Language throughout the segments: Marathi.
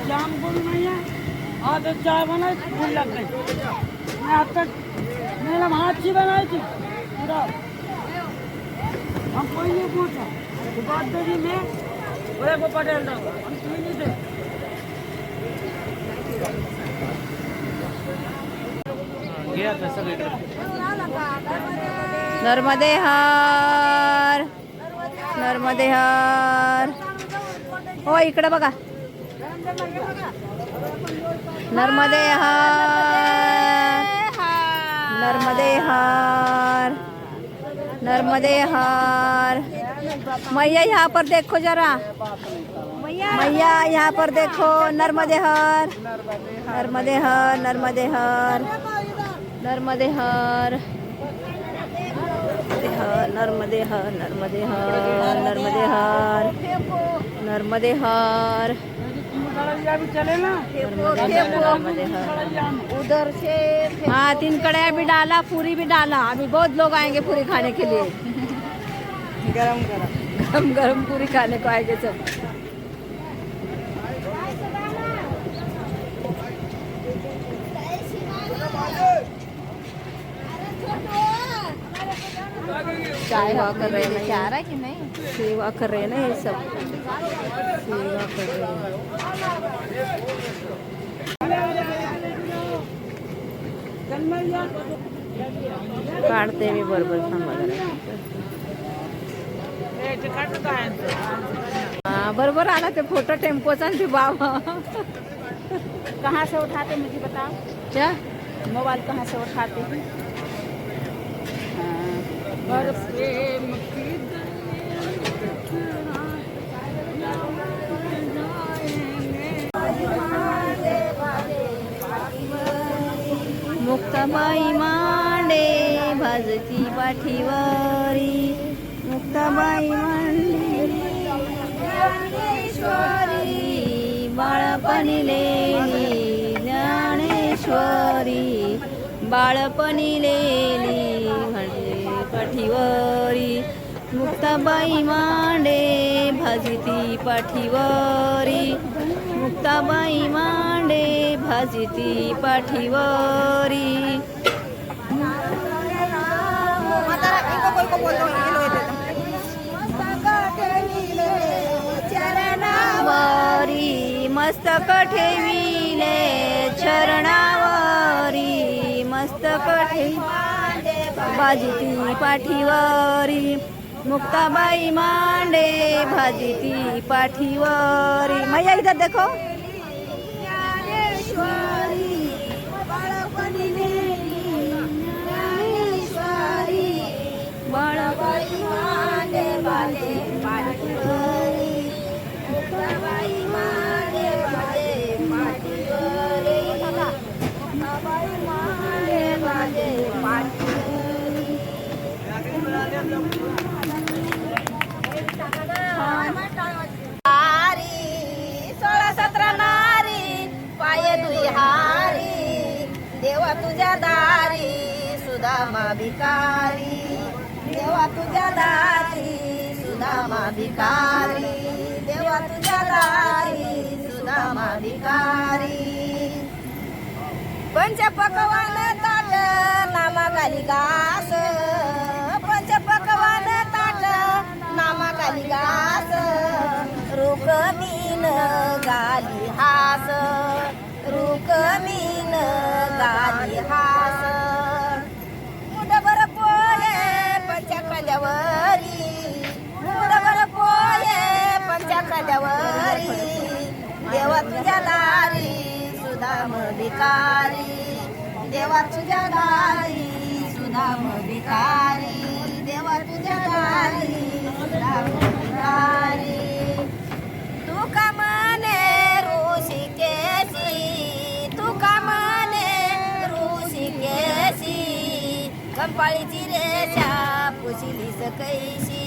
जाम बोल नहीं है आज चाय बनाई भूल लग गई मैं अब तक मेरा हाथ ही बनाई थी पूरा हम कोई नहीं पूछा बात दे मैं बड़े को पटेल दो हम तीन ही थे गया था सब नर्मदे हर नर्मदे हर हो इकडे बघा नर्मदे हर नर्मदे हर नर्मदे हर मैया यहाँ पर देखो जरा मैया यहाँ पर देखो नर्मदे हर नर्मदे हर नर्मदे हर नर्मदे हर नर्मदे हर नर्मदे हर नर्मदे हर नर्मदे हर चले ना उधर से हाँ 3 कड़ाया भी डाला पूरी भी डाला अभी बहुत लोग आएंगे पूरी खाने के लिए गरम गरम गरम गरम पूरी खाने को आएंगे सब सेवा कर रहे हैं क्या रहा कि नहीं सेवा कर रहे हैं ना ये सब सेवा कर रहे हैं काढते मी बरोबर थांबा हाँ बरोबर आला ते फोटो टेम्पोचा ते बाबा कहाँ से उठाते मुझे बताओ क्या मोबाइल कहाँ से उठाते हैं मुक्ताबाई मांडे भाजती पाठीवरी मुक्ताबाई मांडे ज्ञानेश्वरी बाळपणी लेली ज्ञानेश्वरी बाळपणी लेली म्हणजे पाठीवरी मुक्ताबाई मांडे भाजती पाठीवरी मुक्ताबाई मांडे भाजती पाठीवरी चरणावरी मस्तक ठेविले चरणावरी मस्तक ठेवी भाजती पाठीवरी मुक्ताबाई मांडे भाजती पाठीवरी मैया इधर देखो ज्ञानेश्वरी बाळपणी लेली ज्ञानेश्वरी बाळपणी मांडे भाजे पाठीवरी मुक्ताबाई मांडे भाजे पाठीवरी मुक्ताबाई मांडे भाजे पाठीवरी हारी 16-17 नारी पाये दुहारी देवा तुझ्या दारी सुदामा भिकारी देवा तुझ्या दारी सुदामा भिकारी देवा तुझ्या दारी सुदामा भिकारी पंच पकवान ताट नामाखाली घास पंच पकवान ताट नामाखाली घास रुकमीन गाली हास रुकमीन गाली हास मुठभर पोहे पंचखाल्यावरी मुठभर पोहे पंचखाल्यावरी देवा तुझ्या दारी सुदाम भिकारी देवा तुझ्या दारी सुदाम भिकारी देवा तुझ्या दारी सुदाम भिकारी तुका मने ऋषिकेशी तुका मने ऋषिकेशी कंपाळीची रेषा पुसिलीस कैशी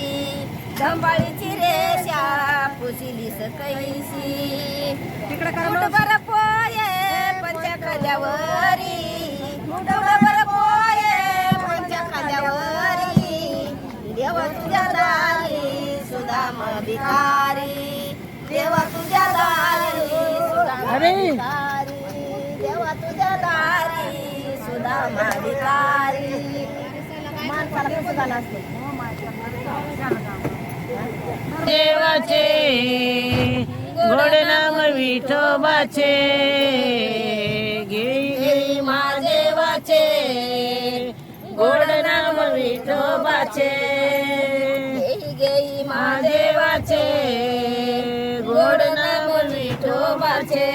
कंपाळीची रेषा पुसिलीस कैशी मुठभर पोये पंचखाल्यावरी मुठभर पोये पंचखाल्यावरी देवा तुझ्या दारी सुदाम भिकारी देवा तुझ्या दारी अरे देवा तुझ्या दारी सुधा मालिकारी माणसाला कसं झालं असते देवाचे गोड नाम विठोबाचे घेई घेई महादेवाचे गोड नाम विठोबाचे गेई महादेवाचे गोड नाम विठोबाचे